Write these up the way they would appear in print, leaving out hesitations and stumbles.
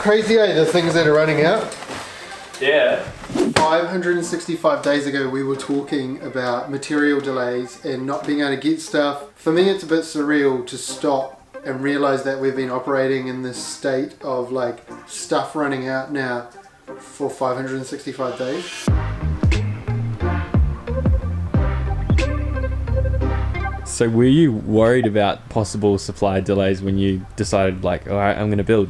Crazy, eh? The things that are running out. Yeah. 565 days ago we were talking about material delays and not being able to get stuff. For me it's a bit surreal to stop and realize that we've been operating in this state of like stuff running out now for 565 days. So were you worried about possible supply delays when you decided like, all right, I'm going to build?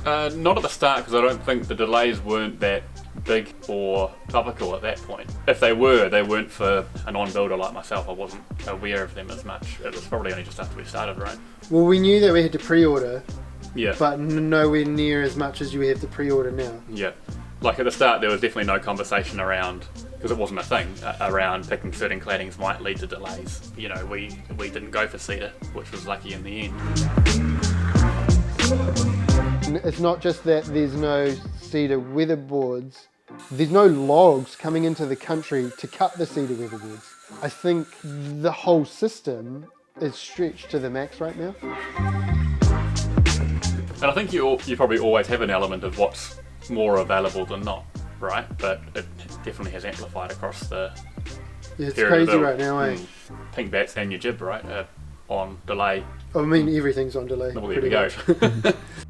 Not at the start, because I don't think the delays weren't that big or topical at that point. If they were, they weren't for a non-builder like myself. I wasn't aware of them as much. It was probably only just after we started, right? Well, we knew that we had to pre-order, Yeah. but nowhere near as much as you have to pre-order now. Yeah. Like at the start, there was definitely no conversation around, because it wasn't a thing, around picking certain claddings might lead to delays. You know, we didn't go for cedar, which was lucky in the end. It's not just that there's no cedar weatherboards, there's no logs coming into the country to cut the cedar weatherboards. I think the whole system is stretched to the max right now. And I think you probably always have an element of what's more available than not, right? But it definitely has amplified across the It's period crazy right now, eh? Pink bats and your jib, right? On delay. I mean, everything's on delay. Well, there we go.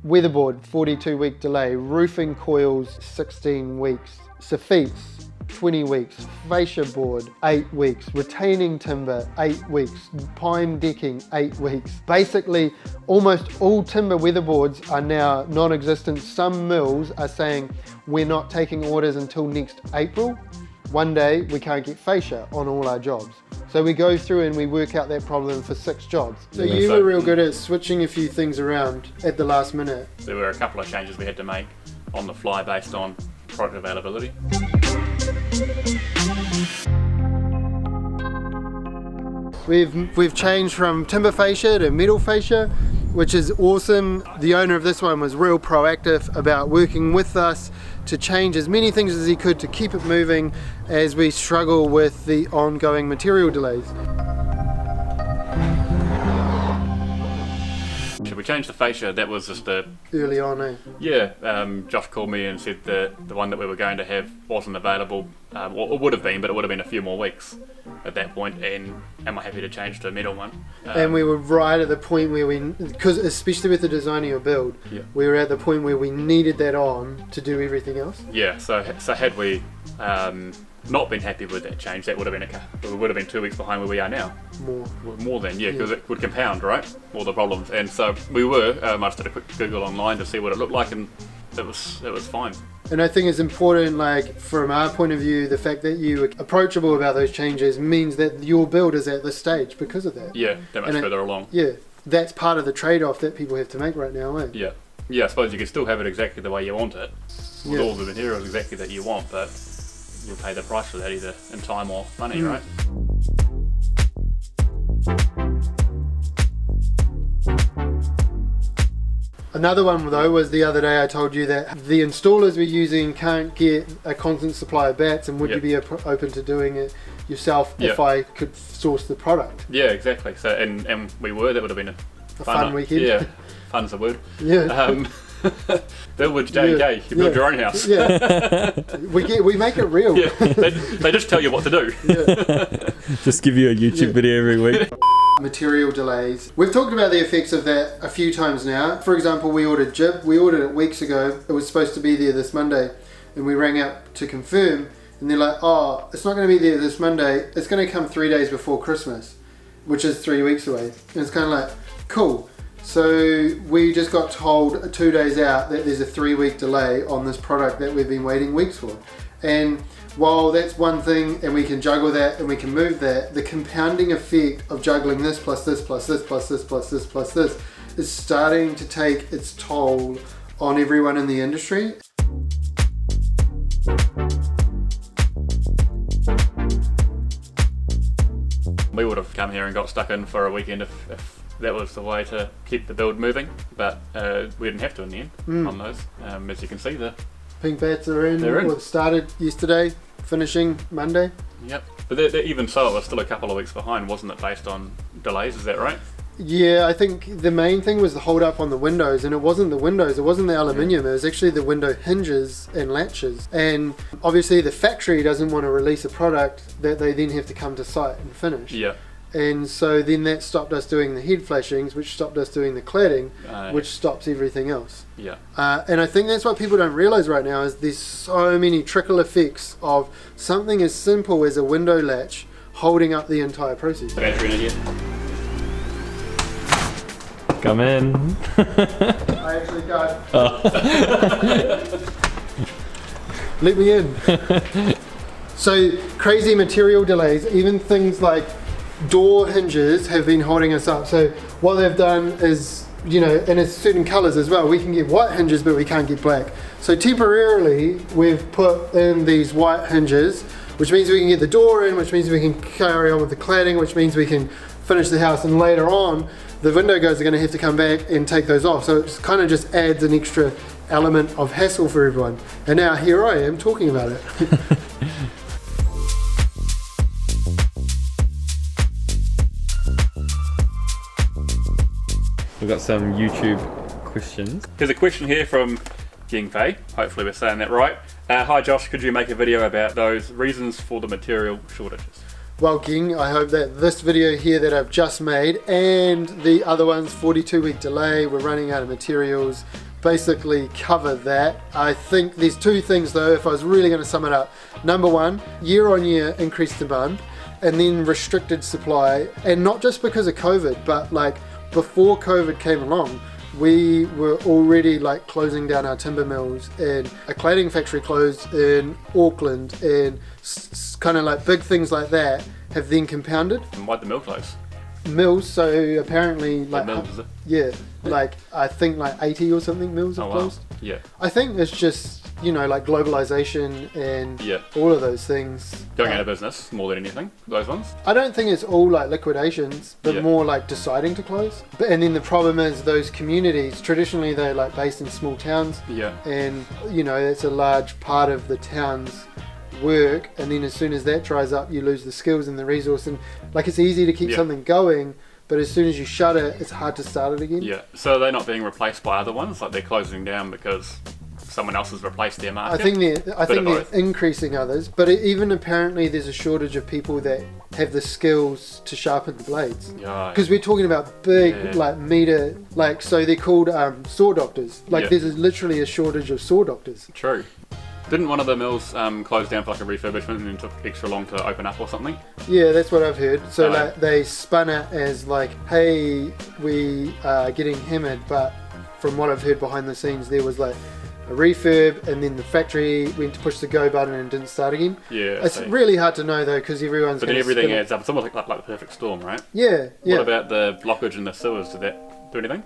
Weatherboard, 42-week delay. Roofing coils, 16 weeks. Safetes, 20 weeks. Fascia board, 8 weeks. Retaining timber, 8 weeks. Pine decking, 8 weeks. Basically, almost all timber weatherboards are now non-existent. Some mills are saying we're not taking orders until next April. One day we can't get fascia on all our jobs. So we go through and we work out that problem for 6 jobs. So you were real good at switching a few things around at the last minute. There were a couple of changes we had to make on the fly based on product availability. We've changed from timber fascia to metal fascia, which is awesome. The owner of this one was real proactive about working with us to change as many things as he could to keep it moving as we struggle with the ongoing material delays. Should we change the fascia? That was just Early on, eh? yeah. Josh called me and said that the one that we were going to have wasn't available. Well, it would have been, but it would have been a few more weeks at that point. And am I happy to change to a metal one? And we were right at the point where because especially with the design of your build, Yeah. we were at the point where we needed that on to do everything else. Yeah. So had we not been happy with that change, that would have been 2 weeks behind where we are now. More than, yeah, because it would compound, right, all the problems. And so we were. I just did a quick Google online to see what it looked like, and it was fine. And I think it's important, like from our point of view, the fact that you were approachable about those changes means that your build is at this stage because of that. Yeah, that much further along. Yeah, that's part of the trade-off that people have to make right now, eh? Yeah. Yeah, I suppose you can still have it exactly the way you want it, with all the materials exactly that you want, but you'll pay the price for that either in time or money, right? Another one though was the other day I told you that the installers we're using can't get a constant supply of bats, and would you be open to doing it yourself if I could source the product? Yeah, exactly. So and we were. That would have been a fun weekend. Yeah, fun's a word. Yeah. Build with J&K. You build your own house. Yeah. we make it real. Yeah. They just tell you what to do. Yeah. Just give you a YouTube video every week. Material delays. We've talked about the effects of that a few times now. For example, we ordered jib. We ordered it weeks ago. It was supposed to be there this Monday, and we rang up to confirm, and they're like, oh, it's not going to be there this Monday. It's going to come 3 days before Christmas, which is 3 weeks away. And it's kind of like, cool. So we just got told 2 days out that there's a 3-week delay on this product that we've been waiting weeks for. And while that's one thing and we can juggle that and we can move that, the compounding effect of juggling this plus this plus this plus this plus this plus this is starting to take its toll on everyone in the industry. We would have come here and got stuck in for a weekend if that was the way to keep the build moving, but we didn't have to in the end on those. As you can see, the pink bats are in. They're in. Well, it started yesterday, finishing Monday. Yep. But even so, it was still a couple of weeks behind, wasn't it, based on delays? Is that right? Yeah, I think the main thing was the hold up on the windows, and it wasn't the windows, it wasn't the aluminium, it was actually the window hinges and latches. And obviously the factory doesn't want to release a product that they then have to come to site and finish. Yeah. And so then that stopped us doing the head flashings, which stopped us doing the cladding, which stops everything else. Yeah. And I think that's what people don't realise right now is there's so many trickle effects of something as simple as a window latch holding up the entire process. Battery in here. Come in. I actually can't. Let me in. So crazy material delays, even things like door hinges have been holding us up. So what they've done is, and it's certain colours as well. We can get white hinges, but we can't get black. So temporarily, we've put in these white hinges, which means we can get the door in, which means we can carry on with the cladding, which means we can finish the house, and later on, the window guys are going to have to come back and take those off. So it kind of just adds an extra element of hassle for everyone. And now here I am talking about it. We've got some YouTube questions. There's a question here from Jingfei. Hopefully we're saying that right. Hi Josh, could you make a video about those reasons for the material shortages? Well, King, I hope that this video here that I've just made and the other ones, 42-week delay, we're running out of materials, basically cover that. I think there's two things though, if I was really going to sum it up. Number one, year-on-year increased demand, and then restricted supply, and not just because of COVID, but like before COVID came along, we were already like closing down our timber mills, and a cladding factory closed in Auckland, and kind of like big things like that have then compounded. And why'd the mill close? Mills, so apparently like mills, is it? Yeah, like I think like 80 or something mills have closed. Wow. Yeah. I think it's just like globalization and all of those things Going out of business more than anything, those ones. I don't think it's all like liquidations, but more like deciding to close. And then the problem is those communities, traditionally they're like based in small towns. Yeah. And that's a large part of the town's work, and then as soon as that dries up you lose the skills and the resource, and like it's easy to keep something going, but as soon as you shut it, it's hard to start it again. Yeah. So they're not being replaced by other ones, like they're closing down because someone else has replaced their market? I think they're increasing others, but even apparently there's a shortage of people that have the skills to sharpen the blades. Because we're talking about big, like meter, like, so they're called saw doctors. Like there's literally a shortage of saw doctors. True. Didn't one of the mills close down for like a refurbishment and then took extra long to open up or something? Yeah, that's what I've heard. So like they spun it as like, hey, we are getting hammered, but from what I've heard behind the scenes, there was like a refurb, and then the factory went to push the go button and didn't start again. Yeah, it's really hard to know though, because everyone's. But then everything adds up. It's almost like the perfect storm, right? Yeah. What about the blockage in the sewers? Did that do anything?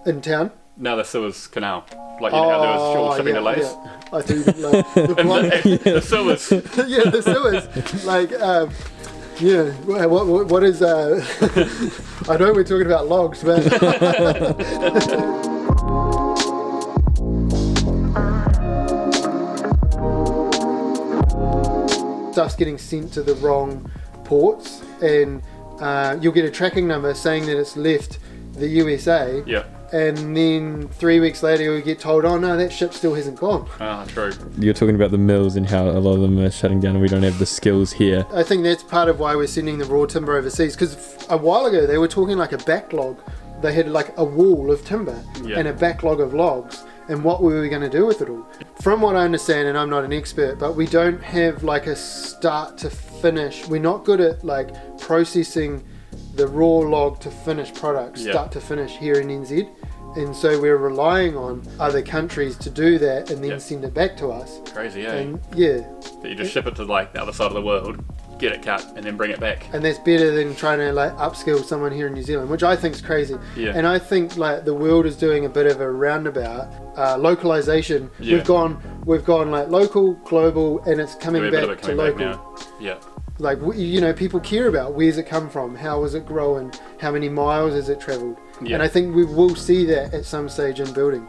In town? No, the sewers canal. Like how there was short shipping delays. Yeah. I do like the sewers. Yeah, the sewers. Like. What is I know we're talking about logs, but stuff's getting sent to the wrong ports, and you'll get a tracking number saying that it's left the USA. Yeah. And then 3 weeks later you'll get told, oh no, that ship still hasn't gone. Ah, true. You're talking about the mills and how a lot of them are shutting down and we don't have the skills here. I think that's part of why we're sending the raw timber overseas, because a while ago they were talking like a backlog. They had like a wall of timber and a backlog of logs, and what were we going to do with it all? From what I understand, and I'm not an expert, but we don't have like a start to finish. We're not good at like processing the raw log to finished product, start to finish here in NZ. And so we're relying on other countries to do that and then send it back to us. Crazy, eh? And But you just ship it to like the other side of the world, get it cut, and then bring it back. And that's better than trying to like upskill someone here in New Zealand, which I think is crazy. Yeah. And I think like the world is doing a bit of a roundabout localization. Yeah. We've gone like local, global, and it's coming back to local. Now. Yeah. Like, people care about where's it come from, how is it growing, how many miles has it travelled. Yeah. And I think we will see that at some stage in building.